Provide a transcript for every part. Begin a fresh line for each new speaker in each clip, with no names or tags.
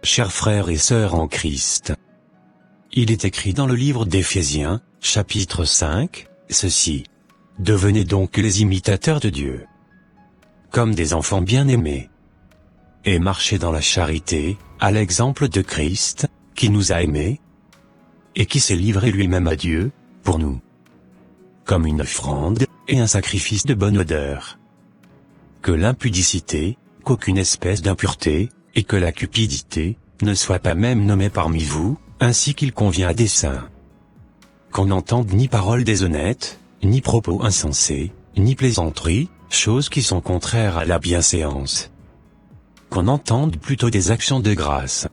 Chers frères et sœurs en Christ. Il est écrit dans le livre d'Éphésiens, chapitre 5, ceci. Devenez donc les imitateurs de Dieu, comme des enfants bien-aimés, et marchez dans la charité, à l'exemple de Christ, qui nous a aimés, et qui s'est livré lui-même à Dieu, pour nous, comme une offrande, et un sacrifice de bonne odeur. Que l'impudicité, qu'aucune espèce d'impureté, et que la cupidité, ne soit pas même nommée parmi vous, ainsi qu'il convient à des saints. Qu'on n'entende ni paroles déshonnêtes, ni propos insensés, ni plaisanteries, choses qui sont contraires à la bienséance. Qu'on entende plutôt des actions de grâce.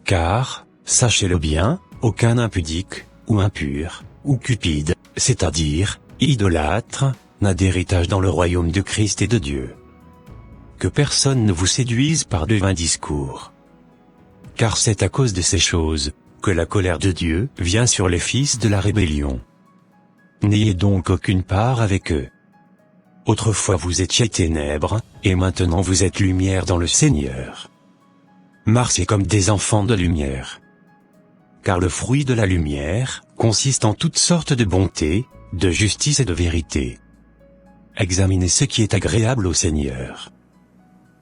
Car, sachez-le bien, aucun impudique, ou impur, ou cupide, c'est-à-dire, idolâtre, n'a d'héritage dans le royaume de Christ et de Dieu. Que personne ne vous séduise par de vains discours. Car c'est à cause de ces choses, que la colère de Dieu vient sur les fils de la rébellion. N'ayez donc aucune part avec eux. Autrefois vous étiez ténèbres, et maintenant vous êtes lumière dans le Seigneur. Marchez comme des enfants de lumière. Car le fruit de la lumière consiste en toutes sortes de bonté, de justice et de vérité. Examinez ce qui est agréable au Seigneur.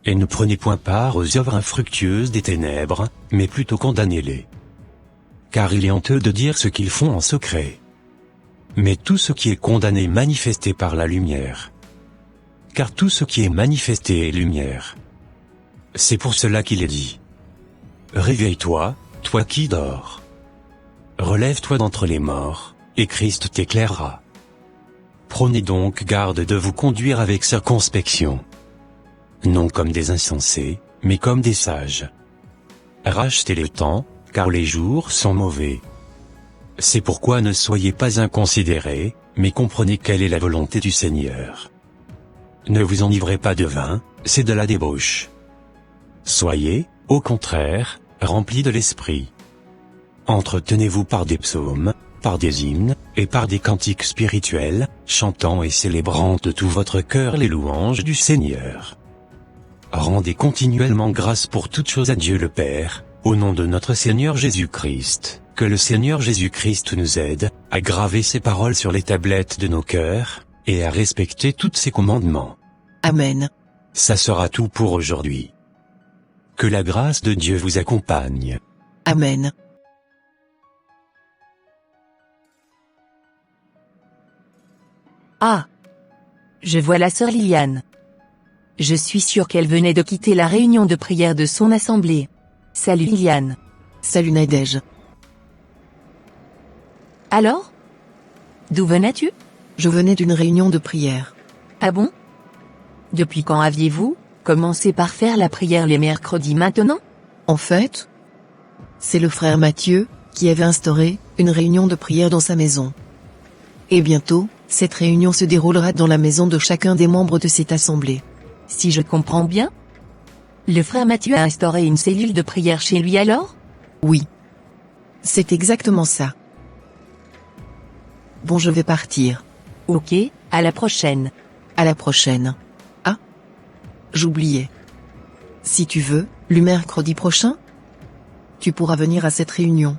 Et ne prenez point part aux œuvres infructueuses des ténèbres, mais plutôt condamnez-les. Car il est honteux de dire ce qu'ils font en secret. Mais tout ce qui est condamné est manifesté par la lumière. Car tout ce qui est manifesté est lumière. C'est pour cela qu'il est dit. Réveille-toi, toi qui dors. Relève-toi d'entre les morts, et Christ t'éclairera. Prenez donc garde de vous conduire avec circonspection. Non comme des insensés, mais comme des sages. Rachetez le temps, car les jours sont mauvais. C'est pourquoi ne soyez pas inconsidérés, mais comprenez quelle est la volonté du Seigneur. Ne vous enivrez pas de vin, c'est de la débauche. Soyez, au contraire, remplis de l'esprit. Entretenez-vous par des psaumes, par des hymnes, et par des cantiques spirituels, chantant et célébrant de tout votre cœur les louanges du Seigneur. Rendez continuellement grâce pour toutes choses à Dieu le Père, au nom de notre Seigneur Jésus-Christ, que le Seigneur Jésus-Christ nous aide, à graver ses paroles sur les tablettes de nos cœurs, et à respecter tous ses commandements.
Amen.
Ça sera tout pour aujourd'hui. Que la grâce de Dieu vous accompagne.
Amen.
Ah! Je vois la sœur Liliane. Je suis sûre qu'elle venait de quitter la réunion de prière de son assemblée. Salut Liliane.
Salut Nadège.
Alors? D'où venais-tu?
Je venais d'une réunion de prière.
Ah bon? Depuis quand aviez-vous commencé par faire la prière les mercredis maintenant?
En fait, c'est le frère Mathieu qui avait instauré une réunion de prière dans sa maison. Et bientôt, cette réunion se déroulera dans la maison de chacun des membres de cette assemblée.
Si je comprends bien, le frère Mathieu a instauré une cellule de prière chez lui alors?
Oui. C'est exactement ça. Bon, je vais partir.
Ok, à la prochaine.
À la prochaine. Ah, j'oubliais. Si tu veux, le mercredi prochain, tu pourras venir à cette réunion.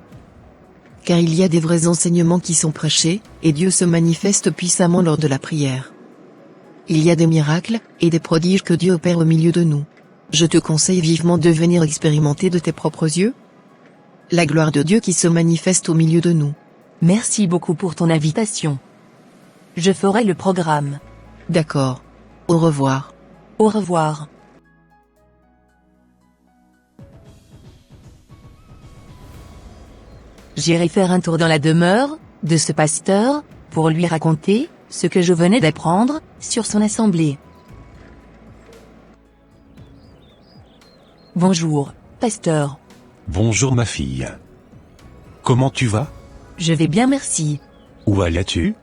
Car il y a des vrais enseignements qui sont prêchés, et Dieu se manifeste puissamment lors de la prière. Il y a des miracles, et des prodiges que Dieu opère au milieu de nous. Je te conseille vivement de venir expérimenter de tes propres yeux la gloire de Dieu qui se manifeste au milieu de nous.
Merci beaucoup pour ton invitation. Je ferai le programme.
D'accord. Au revoir.
Au revoir. J'irai faire un tour dans la demeure de ce pasteur pour lui raconter ce que je venais d'apprendre sur son assemblée. Bonjour, pasteur.
Bonjour ma fille. Comment tu vas?
Je vais bien merci.
Où allais-tu?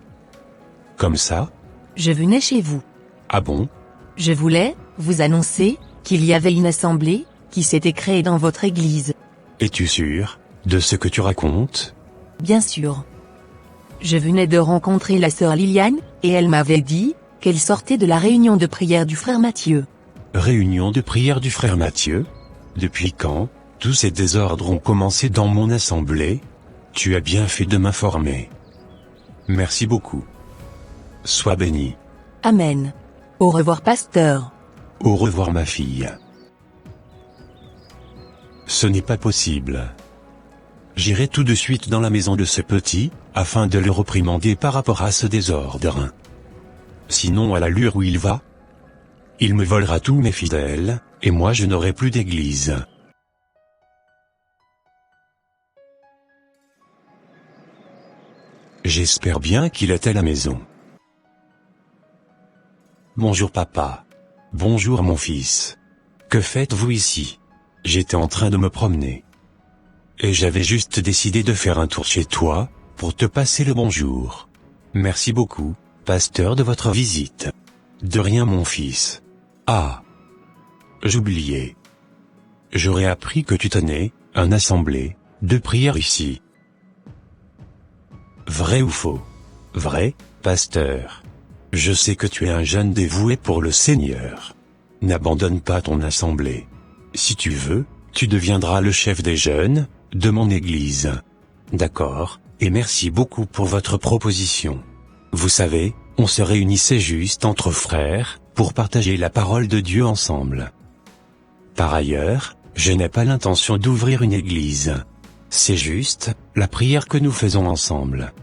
Comme ça?
Je venais chez vous.
Ah bon?
Je voulais vous annoncer qu'il y avait une assemblée qui s'était créée dans votre église.
Es-tu sûr de ce que tu racontes?
Bien sûr. Je venais de rencontrer la sœur Liliane, et elle m'avait dit qu'elle sortait de la réunion de prière du frère Mathieu.
Réunion de prière du frère Mathieu? Depuis quand? tous ces désordres ont commencé dans mon assemblée. Tu as bien fait de m'informer. Merci beaucoup. Sois béni.
Amen. Au revoir pasteur.
Au revoir ma fille. Ce n'est pas possible. J'irai tout de suite dans la maison de ce petit, afin de le réprimander par rapport à ce désordre. Sinon à l'allure où il va, il me volera tous mes fidèles, et moi je n'aurai plus d'église. J'espère bien qu'il est à la maison. Bonjour papa. Bonjour mon fils. Que faites-vous ici? J'étais en train de me promener. Et j'avais juste décidé de faire un tour chez toi, pour te passer le bonjour. Merci beaucoup, pasteur de votre visite. De rien mon fils. Ah. J'oubliais. J'aurais appris que tu tenais, une assemblée, de prière ici. Vrai ou faux? Vrai, pasteur. Je sais que tu es un jeune dévoué pour le Seigneur. N'abandonne pas ton assemblée. Si tu veux, tu deviendras le chef des jeunes, de mon église. D'accord, et merci beaucoup pour votre proposition. Vous savez, on se réunissait juste entre frères, pour partager la parole de Dieu ensemble. Par ailleurs, je n'ai pas l'intention d'ouvrir une église. C'est juste, la prière que nous faisons ensemble.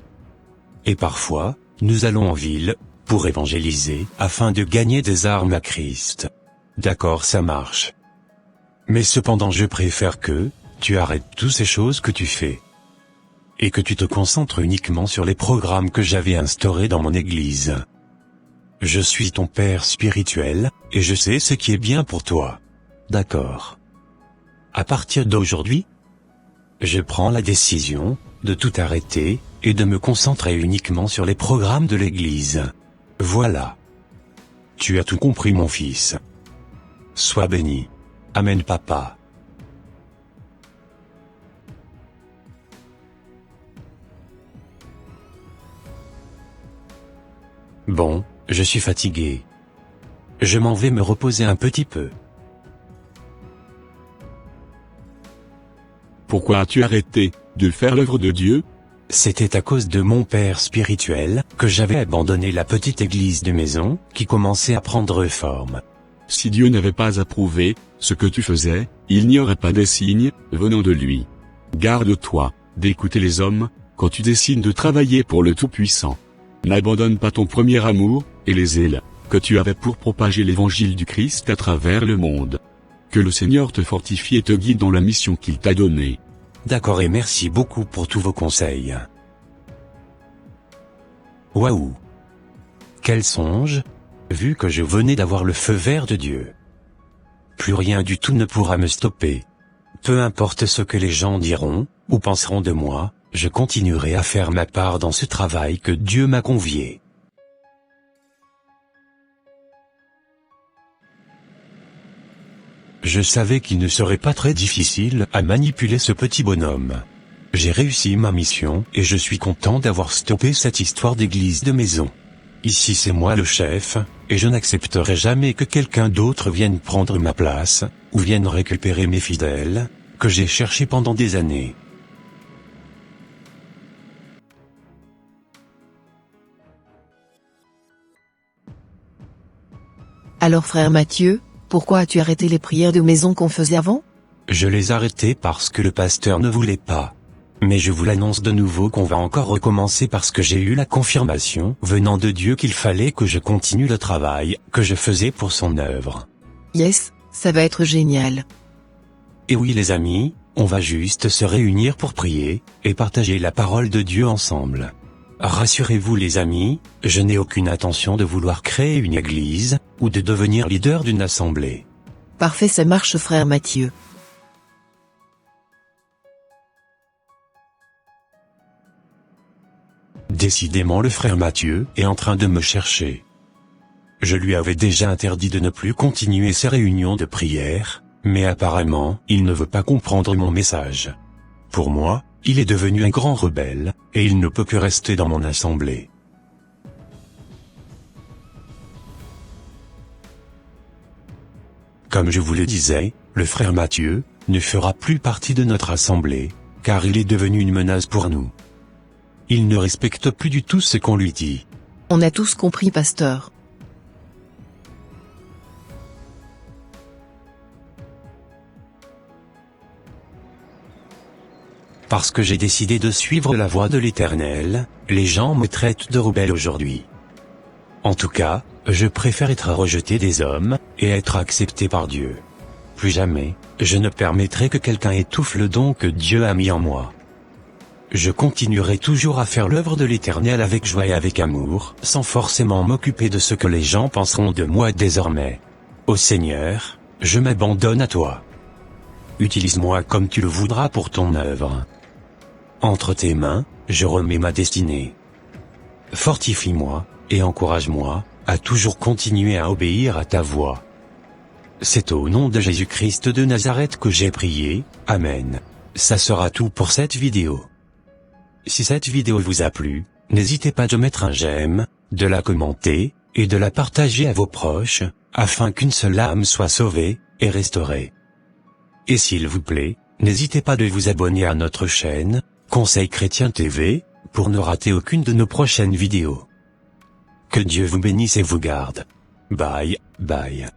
Et parfois, nous allons en ville, pour évangéliser, afin de gagner des âmes à Christ. D'accord, ça marche. Mais cependant je préfère que, tu arrêtes toutes ces choses que tu fais. Et que tu te concentres uniquement sur les programmes que j'avais instaurés dans mon église. Je suis ton père spirituel, et je sais ce qui est bien pour toi. D'accord. À partir d'aujourd'hui, je prends la décision, de tout arrêter, et de me concentrer uniquement sur les programmes de l'église. Voilà. Tu as tout compris mon fils. Sois béni. Amen papa. Bon, je suis fatigué. Je m'en vais me reposer un petit peu.
Pourquoi as-tu arrêté de faire l'œuvre de Dieu?
C'était à cause de mon père spirituel, que j'avais abandonné la petite église de maison, qui commençait à prendre forme.
Si Dieu n'avait pas approuvé ce que tu faisais, il n'y aurait pas des signes venant de lui. Garde-toi d'écouter les hommes, quand tu décides de travailler pour le Tout-Puissant. N'abandonne pas ton premier amour, et les ailes que tu avais pour propager l'évangile du Christ à travers le monde. Que le Seigneur te fortifie et te guide dans la mission qu'il t'a donnée.
D'accord et merci beaucoup pour tous vos conseils. Waouh! Quel songe! Vu que je venais d'avoir le feu vert de Dieu. Plus rien du tout ne pourra me stopper. Peu importe ce que les gens diront, ou penseront de moi, je continuerai à faire ma part dans ce travail que Dieu m'a confié. Je savais qu'il ne serait pas très difficile à manipuler ce petit bonhomme. J'ai réussi ma mission et je suis content d'avoir stoppé cette histoire d'église de maison. Ici c'est moi le chef, et je n'accepterai jamais que quelqu'un d'autre vienne prendre ma place, ou vienne récupérer mes fidèles, que j'ai cherchés pendant des années.
Alors frère Mathieu, pourquoi as-tu arrêté les prières de maison qu'on faisait avant?
Je les arrêtais parce que le pasteur ne voulait pas. Mais je vous l'annonce de nouveau qu'on va encore recommencer parce que j'ai eu la confirmation venant de Dieu qu'il fallait que je continue le travail que je faisais pour son œuvre.
Yes, ça va être génial.
Et oui les amis, on va juste se réunir pour prier, et partager la parole de Dieu ensemble. Rassurez-vous les amis, je n'ai aucune intention de vouloir créer une église, ou de devenir leader d'une assemblée.
Parfait, ça marche frère Mathieu.
Décidément le frère Mathieu est en train de me chercher. Je lui avais déjà interdit de ne plus continuer ses réunions de prière, mais apparemment, il ne veut pas comprendre mon message. Pour moi, il est devenu un grand rebelle, et il ne peut que rester dans mon assemblée. Comme je vous le disais, le frère Mathieu ne fera plus partie de notre assemblée, car il est devenu une menace pour nous. Il ne respecte plus du tout ce qu'on lui dit.
On a tous compris, pasteur.
Parce que j'ai décidé de suivre la voie de l'Éternel, les gens me traitent de rebelle aujourd'hui. En tout cas, je préfère être rejeté des hommes, et être accepté par Dieu. Plus jamais, je ne permettrai que quelqu'un étouffe le don que Dieu a mis en moi. Je continuerai toujours à faire l'œuvre de l'Éternel avec joie et avec amour, sans forcément m'occuper de ce que les gens penseront de moi désormais. Ô Seigneur, je m'abandonne à toi. Utilise-moi comme tu le voudras pour ton œuvre. Entre tes mains, je remets ma destinée. Fortifie-moi, et encourage-moi, à toujours continuer à obéir à ta voix. C'est au nom de Jésus-Christ de Nazareth que j'ai prié, Amen. Ça sera tout pour cette vidéo. Si cette vidéo vous a plu, n'hésitez pas de mettre un j'aime, de la commenter, et de la partager à vos proches, afin qu'une seule âme soit sauvée, et restaurée. Et s'il vous plaît, n'hésitez pas de vous abonner à notre chaîne, Conseil Chrétien TV, pour ne rater aucune de nos prochaines vidéos. Que Dieu vous bénisse et vous garde. Bye, bye.